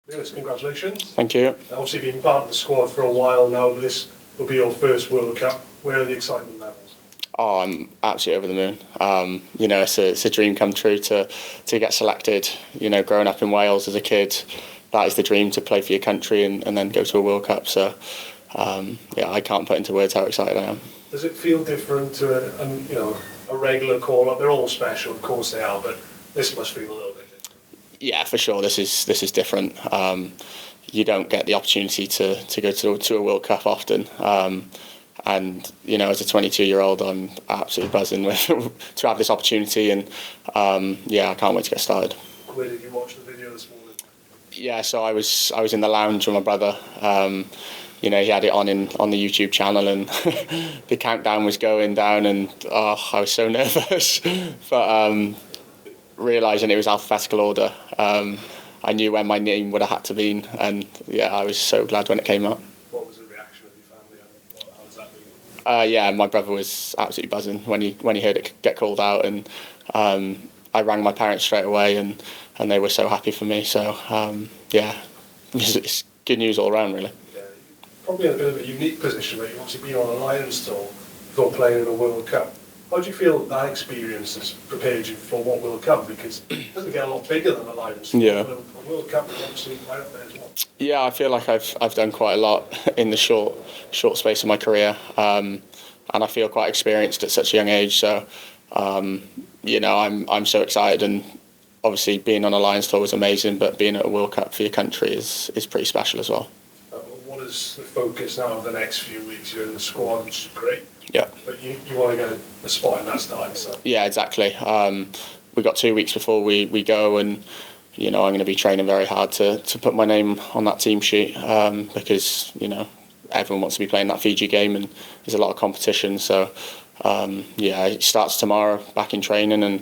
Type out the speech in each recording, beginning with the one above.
Lewis, congratulations. Thank you. Obviously, you've been part of the squad for a while now, but this will be your first World Cup. Where are the excitement levels? Oh, I'm absolutely over the moon. It's a dream come true to get selected. Growing up in Wales as a kid, that is the dream, to play for your country and then go to a World Cup. So, I can't put into words how excited I am. Does it feel different to a regular call-up? They're all special, of course they are, but this must feel a little bit different. Yeah, for sure. This is different. You don't get the opportunity to go to a World Cup often. And as a 22-year-old, I'm absolutely buzzing to have this opportunity, and I can't wait to get started. Where did you watch the video this morning? Yeah, so I was in the lounge with my brother. He had it on the YouTube channel, and the countdown was going down, and I was so nervous. But realising it was alphabetical order, I knew when my name would have had to be, and I was so glad when it came up. What was the reaction of your family? How was that? My brother was absolutely buzzing when he heard it get called out, and I rang my parents straight away, and they were so happy for me. So it's good news all around, really. Yeah, probably in a bit of a unique position, where you've obviously been on a Lions tour before playing in a World Cup. How do you feel that experience has prepared you for what will come? Because it doesn't get a lot bigger than a Lions tour. Yeah. But a World Cup is obviously right up there as well. Yeah, I feel like I've done quite a lot in the short space of my career, and I feel quite experienced at such a young age. So, I'm so excited, and obviously being on a Lions tour was amazing, but being at a World Cup for your country is pretty special as well. What is the focus now of the next few weeks? You're in the squad, which is great. Yeah. But you want to get a spot in that starting, so. Yeah, exactly. We've got 2 weeks before we go, and I'm going to be training very hard to put my name on that team sheet, because everyone wants to be playing that Fiji game, and there's a lot of competition. So it starts tomorrow, back in training, and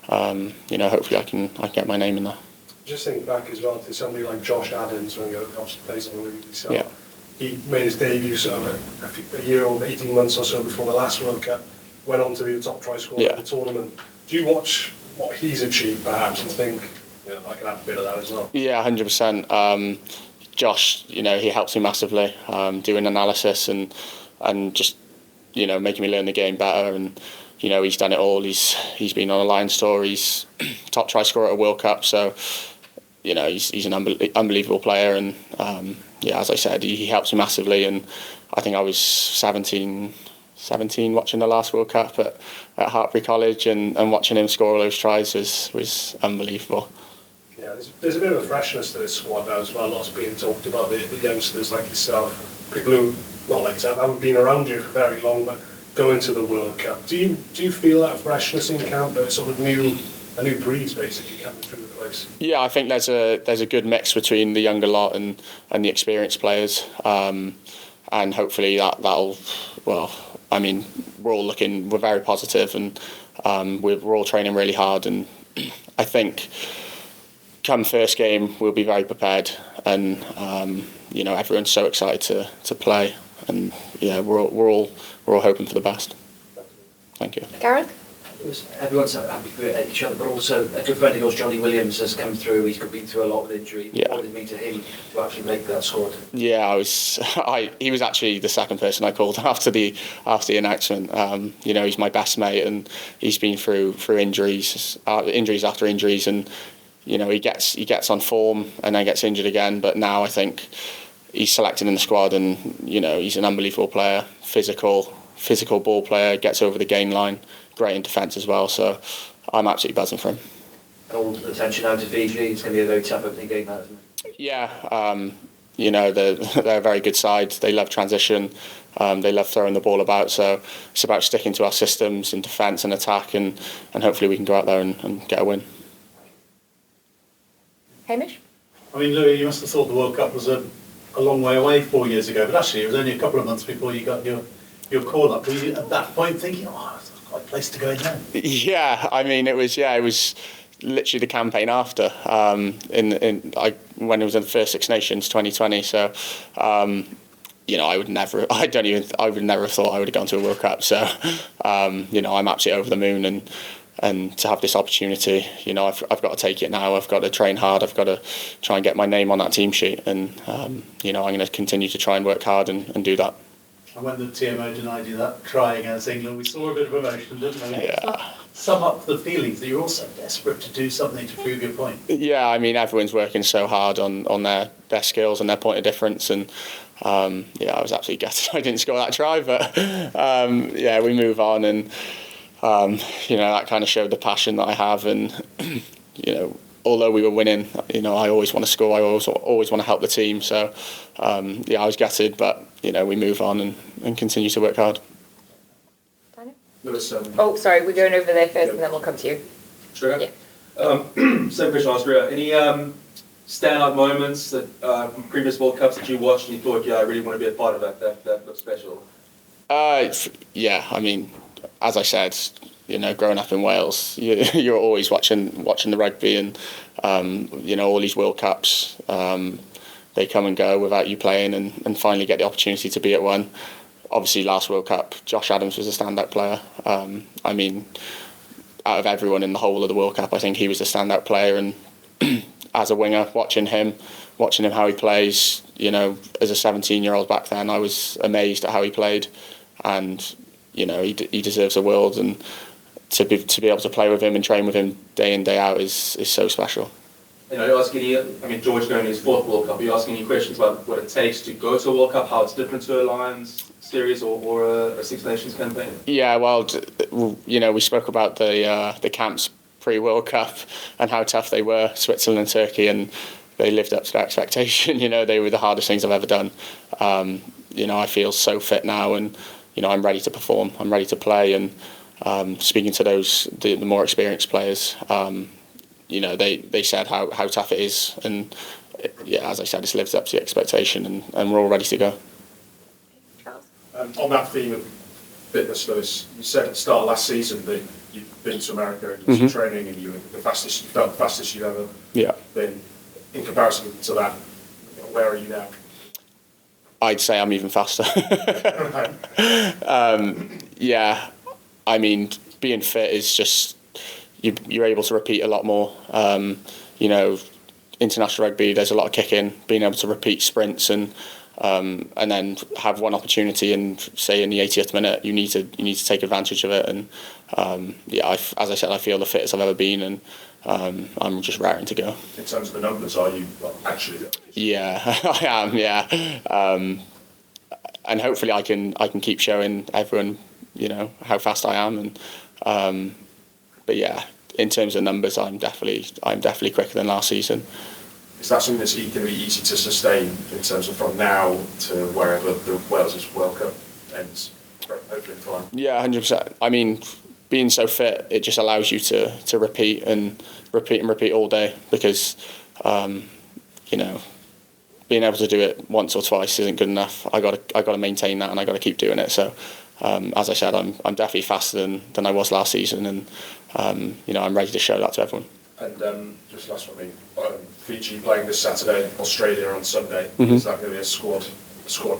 hopefully I can get my name in there. Just think back as well to somebody like Josh Adams, when he obviously plays on the Rugby. So yeah. He made his debut a year or 18 months or so before the last World Cup, went on to be the top try scorer in the tournament. Do you watch what he's achieved perhaps and think, I can have a bit of that as well? Yeah, 100%. Josh, he helps me massively, doing analysis and just, making me learn the game better. And, he's done it all. He's been on a Lions tour. He's top try scorer at a World Cup. So, he's an unbelievable player. And, as I said, he helps me massively. And I think I was 17 watching the last World Cup at Hartbury College, and watching him score all those tries was unbelievable. Yeah, there's a bit of a freshness to this squad now as well. Lots being talked about the youngsters like yourself, people who, not like yourself, haven't been around you for very long, but going to the World Cup. Do you feel that freshness in camp, that sort of a new breeze basically coming through the place? Yeah, I think there's a good mix between the younger lot and the experienced players, and hopefully that'll. Well, I mean, we're very positive, and we're all training really hard, and I think come first game we'll be very prepared, and everyone's so excited to play, and we're all hoping for the best. Thank you. Gareth? Everyone's so happy for each other, but also a good friend of yours, Johnny Williams, has come through. He's been through a lot with injury. Yeah. What did it mean to him to actually make that squad? Yeah, he was actually the second person I called after the announcement. He's my best mate, and he's been through injuries after injuries, and he gets on form and then gets injured again. But now I think he's selected in the squad, and he's an unbelievable player, physical ball player, gets over the gain line, great in defence as well. So I'm absolutely buzzing for him. And all the attention now to Fiji. It's going to be a very tough opening game, that, isn't it? Yeah, they're a very good side. They love transition. They love throwing the ball about. So it's about sticking to our systems in defence and attack, and hopefully we can go out there and get a win. Hamish? I mean, Louis, you must have thought the World Cup was a long way away 4 years ago, but actually it was only a couple of months before you got your call up. Were you at that point thinking, it's quite a place to go in now? Yeah, I mean, it was literally the campaign after, when it was in the first Six Nations 2020. So, I would never have thought I would have gone to a World Cup. So, I'm absolutely over the moon, and and to have this opportunity, you know, I've got to take it now. I've got to train hard. I've got to try and get my name on that team sheet, and you know, I'm going to continue to try and work hard and do that. And when the TMO denied you that try against England, we saw a bit of emotion, didn't we? Yeah. Sum up the feelings that you're also desperate to do something to prove your point. Yeah, I mean, everyone's working so hard on their skills and their point of difference, and yeah, I was absolutely gutted I didn't score that try, but yeah, we move on, and you know, that kind of showed the passion that I have, and you know, although we were winning, you know, I always want to score. I always want to help the team. So yeah, I was gutted, but you know, we move on and continue to work hard. Louis, Oh, sorry, we're going over there first and then we'll come to you. sure. Yeah. Same question I asked Ria. Any standout moments that from previous World Cups that you watched and you thought, yeah, I really want to be a part of that? That looks special. Yeah, I mean, as I said, you know, growing up in Wales, you're always watching the rugby, and you know, all these World Cups, they come and go without you playing, and finally get the opportunity to be at one. Obviously, last World Cup, Josh Adams was a standout player. I mean, out of everyone in the whole of the World Cup, I think he was the standout player. And as a winger, watching him how he plays, you know, as a 17-year-old back then, I was amazed at how he played. And you know, he deserves a world, and to be able to play with him and train with him day in, day out is so special. You know, I mean, George going to his fourth World Cup, are you asking any questions about what it takes to go to a World Cup, how it's different to a Lions series or a Six Nations campaign? Yeah, well, you know, we spoke about the camps pre-World Cup and how tough they were, Switzerland and Turkey, and they lived up to their expectation. You know, they were the hardest things I've ever done. You know, I feel so fit now, and you know, I'm ready to perform. I'm ready to play, and speaking to the more experienced players, you know, they said how tough it is, and yeah, as I said, it's lived up to the expectation, and we're all ready to go. On that theme of fitness, Louis, you said at the start of last season that you'd been to America and you were training, and you felt the fastest you've ever been. In comparison to that, where are you now? I'd say I'm even faster. Yeah, I mean, being fit is just, you're able to repeat a lot more. You know, international rugby, there's a lot of kicking, being able to repeat sprints, and then have one opportunity, and say in the 80th minute, you need to take advantage of it. And yeah, as I said, I feel the fittest I've ever been, and I'm just raring to go. In terms of the numbers, are you actually? Yeah, I am. Yeah, and hopefully I can keep showing everyone, you know, how fast I am. And but yeah, in terms of numbers, I'm definitely quicker than last season. Is that something that's going to be easy to sustain in terms of from now to wherever the Wales' World Cup ends? Hopefully, fine. Yeah, 100%. I mean, being so fit, it just allows you to repeat and repeat all day, because you know, being able to do it once or twice isn't good enough. I got to maintain that, and I got to keep doing it. So as I said, I'm definitely faster than I was last season, and you know, I'm ready to show that to everyone. And just last one, Fiji playing this Saturday, Australia on Sunday. Is that going to be a squad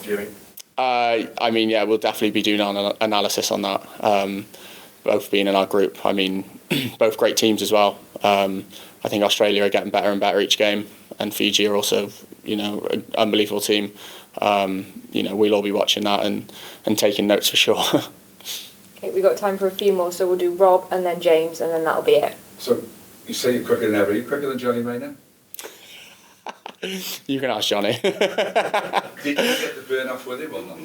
viewing? I mean, yeah, we'll definitely be doing an analysis on that. Both being in our group, I mean, both great teams as well. I think Australia are getting better and better each game, and Fiji are also, you know, an unbelievable team. You know, we'll all be watching that and taking notes for sure. Okay, we've got time for a few more, so we'll do Rob and then James, and then that'll be it. So, you say you're quicker than ever. Are you quicker than Johnny Maynard? You can ask Johnny. Did you get the burn off with him or not?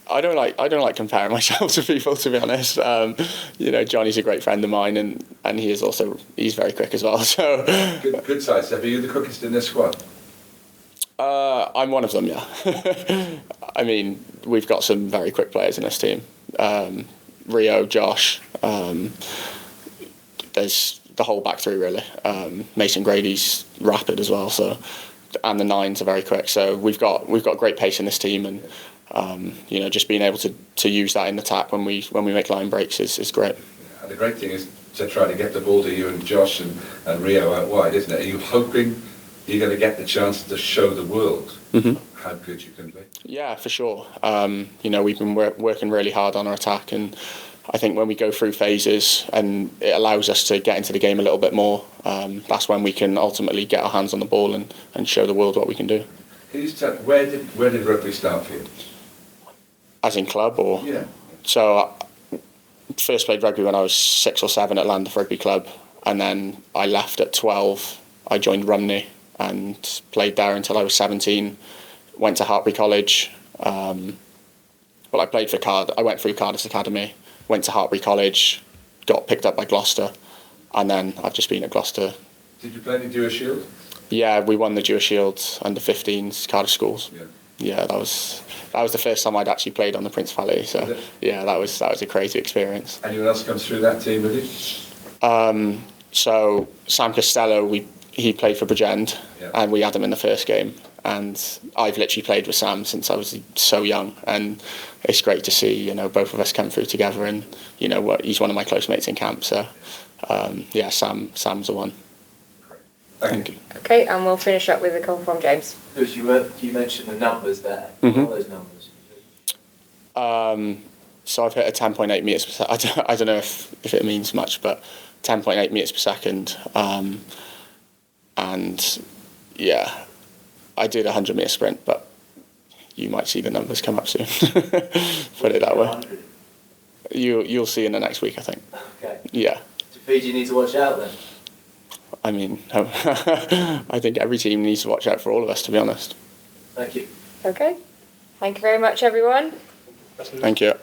I don't like comparing myself to people, to be honest. You know, Johnny's a great friend of mine, and he's very quick as well. So Good size. Are you the quickest in this squad? I'm one of them, yeah. I mean, we've got some very quick players in this team. Rio, Josh. There's the whole back three, really. Mason Grady's rapid as well, so, and the nines are very quick. So we've got great pace in this team, and you know, just being able to use that in attack when we make line breaks is great. And the great thing is to try to get the ball to you and Josh and Rio out wide, isn't it? Are you hoping you're going to get the chance to show the world how good you can be? Yeah, for sure. You know, we've been working really hard on our attack, and I think when we go through phases and it allows us to get into the game a little bit more, that's when we can ultimately get our hands on the ball and show the world what we can do. Can you just tell, where did rugby start for you? As in club or? Yeah. So I first played rugby when I was 6 or 7 at Llandaff Rugby Club, and then I left at 12. I joined Rumney and played there until I was 17. Went to Hartbury College. Well, I played for I went through Cardiff Academy, went to Hartbury College, got picked up by Gloucester, and then I've just been at Gloucester. Did you play in the Jewish Shield? Yeah, we won the Jewish Shield under 15s Cardiff schools. Yeah. Yeah, that was the first time I'd actually played on the Principality. So yeah, that was a crazy experience. Anyone else comes through that team with you? So Sam Costello, he played for Bridgend, Yeah. and we had him in the first game. And I've literally played with Sam since I was so young, and it's great to see both of us come through together. And he's one of my close mates in camp. So yeah, Sam's the one. Thank you. Okay, and we'll finish up with a couple from James. Because you mentioned the numbers there. Mhm. What are those numbers? So I've hit a 10.8 metres per second. I don't know if it means much, but 10.8 metres per second. And yeah, I did a 100-metre sprint, but you might see the numbers come up soon. Put it that way. 100. You'll see in the next week, I think. Okay. Yeah. To Fiji, you need to watch out then. I mean, I think every team needs to watch out for all of us, to be honest. Thank you. Okay. Thank you very much, everyone. Thank you.